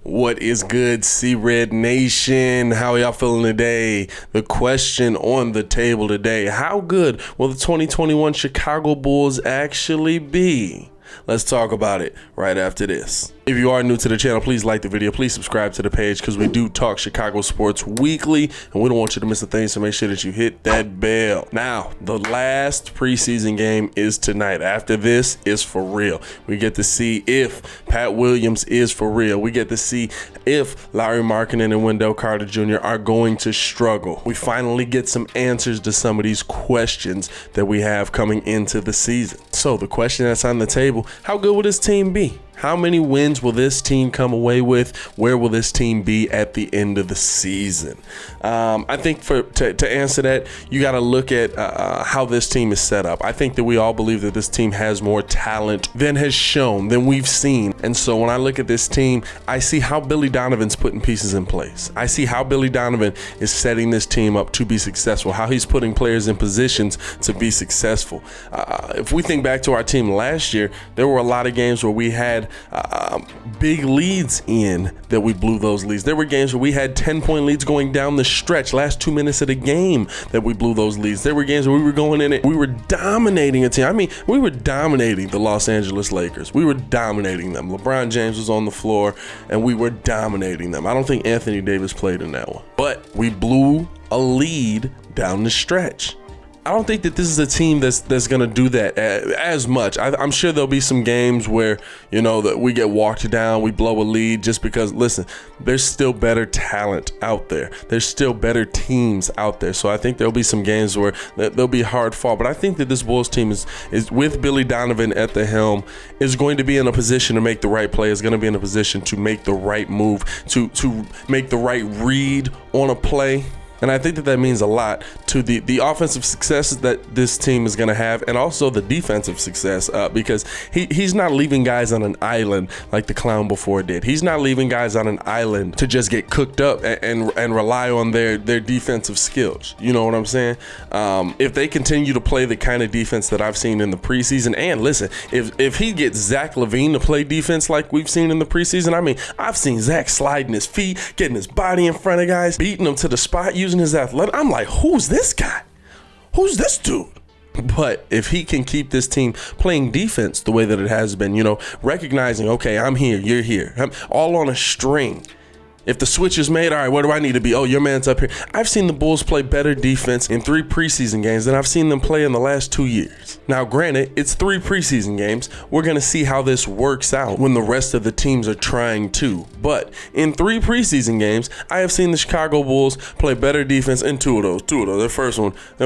What is good, C-Red Nation? How are y'all feeling today? The question on the table today: how good will the 2021 Chicago Bulls actually be? Let's talk about it right after this. If you are new to the channel, please like the video. Please subscribe to the page because we do talk Chicago sports weekly, and we don't want you to miss a thing, so make sure that you hit that bell. Now, the last preseason game is tonight. After this, is for real. We get to see if Pat Williams is for real. We get to see if Lauri Markkanen and Wendell Carter Jr. are going to struggle. We finally get some answers to some of these questions that we have coming into the season. So the question that's on the table: how good will this team be? How many wins will this team come away with? Where will this team be at the end of the season? I think to answer that, you got to look at how this team is set up. I think that we all believe that this team has more talent than has shown, than we've seen. And so when I look at this team, I see how Billy Donovan's putting pieces in place. I see how Billy Donovan is setting this team up to be successful, how he's putting players in positions to be successful. If we think back to our team last year, there were a lot of games where we had big leads in that we blew those leads. There were games where we had 10-point leads going down the stretch, last 2 minutes of the game, that we blew those leads. There were games where we were going in it, we were dominating a team. I mean, we were dominating the Los Angeles Lakers. We were dominating them. LeBron James was on the floor and we were dominating them. I don't think Anthony Davis played in that one, but we blew a lead down the stretch. I don't think that this is a team that's going to do that as much. I'm sure there'll be some games where, you know, that we get walked down, we blow a lead just because, listen, there's still better talent out there. There's still better teams out there. So I think there'll be some games where there'll be hard fought. But I think that this Bulls team is with Billy Donovan at the helm, is going to be in a position to make the right play, is going to be in a position to make the right move, to make the right read on a play. And I think that means a lot to the offensive success that this team is going to have, and also the defensive success, because he's not leaving guys on an island like the clown before did. He's not leaving guys on an island to just get cooked up and rely on their defensive skills. You know what I'm saying? If they continue to play the kind of defense that I've seen in the preseason, and listen, if he gets Zach LaVine to play defense like we've seen in the preseason, I mean, I've seen Zach sliding his feet, getting his body in front of guys, beating them to the spot, using his athletic. I'm like, who's this guy? Who's this dude? But if he can keep this team playing defense the way that it has been, you know, recognizing, okay, I'm here, you're here, I'm all on a string. If the switch is made, all right, where do I need to be? Oh, your man's up here. I've seen the Bulls play better defense in 3 preseason games than I've seen them play in the last 2 years. Now, granted, it's 3 preseason games. We're going to see how this works out when the rest of the teams are trying to. But in 3 preseason games, I have seen the Chicago Bulls play better defense in 2 of those. The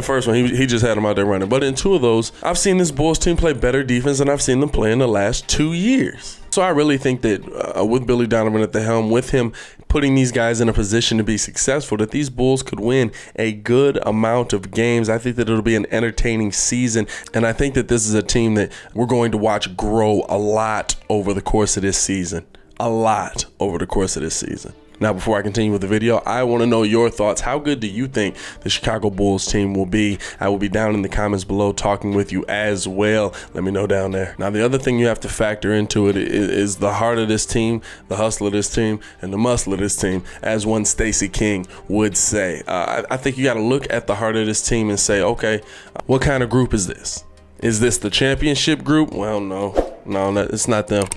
first one, he just had them out there running. But in 2 of those, I've seen this Bulls team play better defense than I've seen them play in the last 2 years. So I really think that with Billy Donovan at the helm, with him putting these guys in a position to be successful, that these Bulls could win a good amount of games. I think that it'll be an entertaining season, and I think that this is a team that we're going to watch grow a lot over the course of this season. A lot over the course of this season. Now, before I continue with the video, I want to know your thoughts. How good do you think the Chicago Bulls team will be? I will be down in the comments below talking with you as well. Let me know down there. Now, the other thing you have to factor into it is the heart of this team, the hustle of this team, and the muscle of this team, as one Stacey King would say. I think you got to look at the heart of this team and say, okay, what kind of group is this? Is this the championship group? Well, no, it's not them.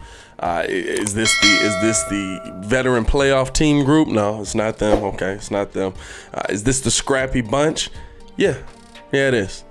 Is this the veteran playoff team group? No, it's not them. Okay, it's not them. Is this the scrappy bunch? Yeah, it is.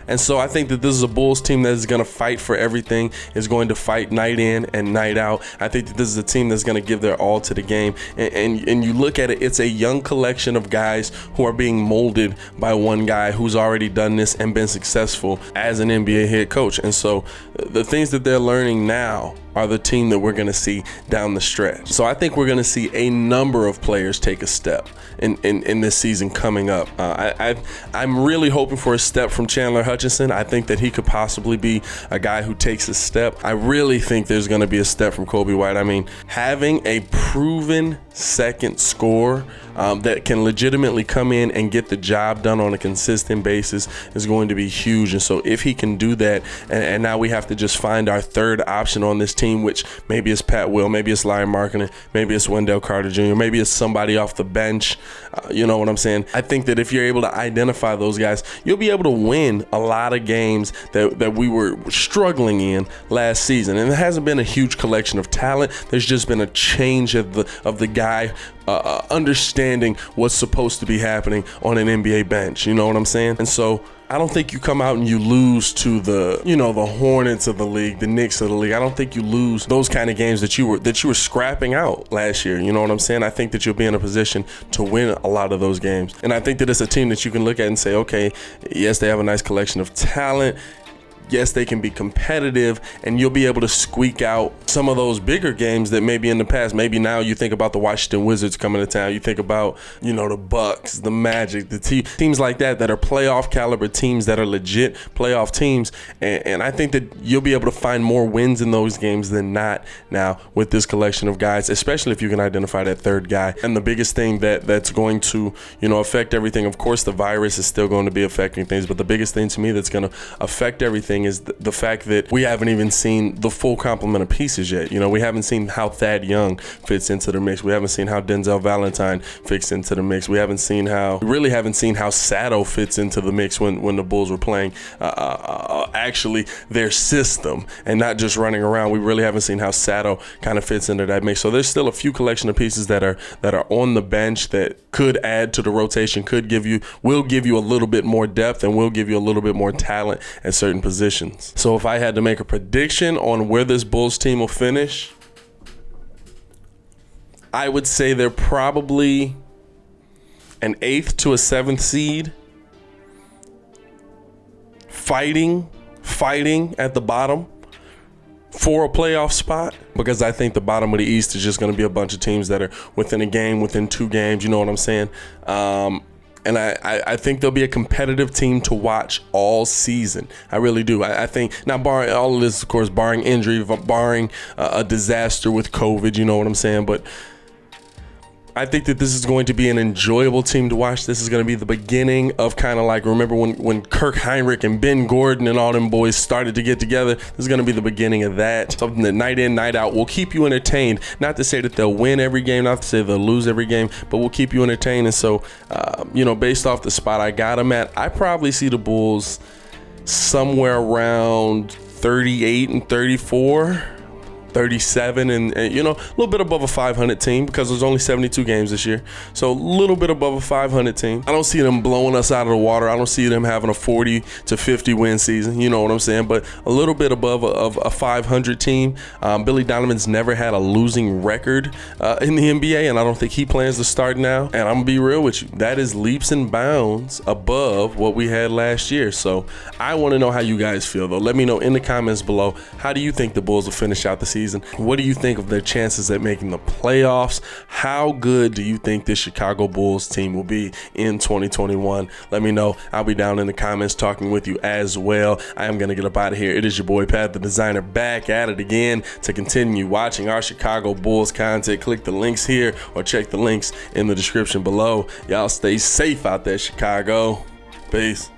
And so I think that this is a Bulls team that is going to fight for everything, is going to fight night in and night out. I think that this is a team that's going to give their all to the game. And you look at it, it's a young collection of guys who are being molded by one guy who's already done this and been successful as an NBA head coach. And so the things that they're learning now are the team that we're going to see down the stretch. So I think we're going to see a number of players take a step in this season coming up. I'm really hoping for a step from Chandler Hutchison. I think that he could possibly be a guy who takes a step. I really think there's going to be a step from Coby White. I mean, having a proven second scorer that can legitimately come in and get the job done on a consistent basis is going to be huge. And so if he can do that, and now we have to just find our third option on this team team, which maybe it's Pat Will, maybe it's Larry Markkinen, maybe it's Wendell Carter Jr., maybe it's somebody off the bench. You know what I'm saying? I think that if you're able to identify those guys, you'll be able to win a lot of games that we were struggling in last season. And it hasn't been a huge collection of talent. There's just been a change of the guy understanding what's supposed to be happening on an NBA bench. You know what I'm saying? And so I don't think you come out and you lose to the Hornets of the league, the Knicks of the league. I don't think you lose those kind of games that you were scrapping out last year. You know what I'm saying? I think that you'll be in a position to win a lot of those games. And I think that it's a team that you can look at and say, okay, yes, they have a nice collection of talent. Yes, they can be competitive, and you'll be able to squeak out some of those bigger games that maybe in the past, maybe now you think about the Washington Wizards coming to town. You think about, the Bucks, the Magic, the teams like that are playoff caliber teams that are legit playoff teams. And I think that you'll be able to find more wins in those games than not now with this collection of guys, especially if you can identify that third guy. And the biggest thing that's going to, affect everything, of course, the virus is still going to be affecting things, but the biggest thing to me that's going to affect everything is the fact that we haven't even seen the full complement of pieces yet. We haven't seen how Thad Young fits into the mix. We haven't seen how Denzel Valentine fits into the mix. We haven't seen how Sato fits into the mix when the Bulls were playing actually their system and not just running around. We really haven't seen how Sato kind of fits into that mix. So there's still a few collection of pieces that are on the bench that could add to the rotation, will give you a little bit more depth and will give you a little bit more talent at certain positions. So if I had to make a prediction on where this Bulls team will finish, I would say they're probably an 8th to a 7th seed, fighting at the bottom for a playoff spot, because I think the bottom of the East is just going to be a bunch of teams that are within a game, within 2 games. You know what I'm saying? And I think there'll be a competitive team to watch all season. I really do. I think, now barring all of this, of course, barring injury, barring a disaster with COVID, you know what I'm saying? But I think that this is going to be an enjoyable team to watch. This is going to be the beginning of kind of like, remember when Kirk Heinrich and Ben Gordon and all them boys started to get together? This is going to be the beginning of that. Something that night in, night out will keep you entertained. Not to say that they'll win every game, not to say they'll lose every game, but will keep you entertained. And so, based off the spot I got them at, I probably see the Bulls somewhere around 38 and 34. 37 and a little bit above a 500 team, because there's only 72 games this year. So a little bit above a 500 team. I don't see them blowing us out of the water. I don't see them having a 40 to 50 win season. You know what I'm saying? But a little bit above a 500 team. Billy Donovan's never had a losing record in the NBA, and I don't think he plans to start now. And I'm gonna be real with you, that is leaps and bounds above what we had last year. So I want to know how you guys feel, though. Let me know in the comments below. How do you think the Bulls will finish out the season? What do you think of their chances at making the playoffs? How good do you think this Chicago Bulls team will be in 2021? Let me know. I'll be down in the comments talking with you as well. I am going to get up out of here. It is your boy Pat the Designer, back at it again to continue watching our Chicago Bulls content. Click the links here or check the links in the description below. Y'all stay safe out there, Chicago. Peace.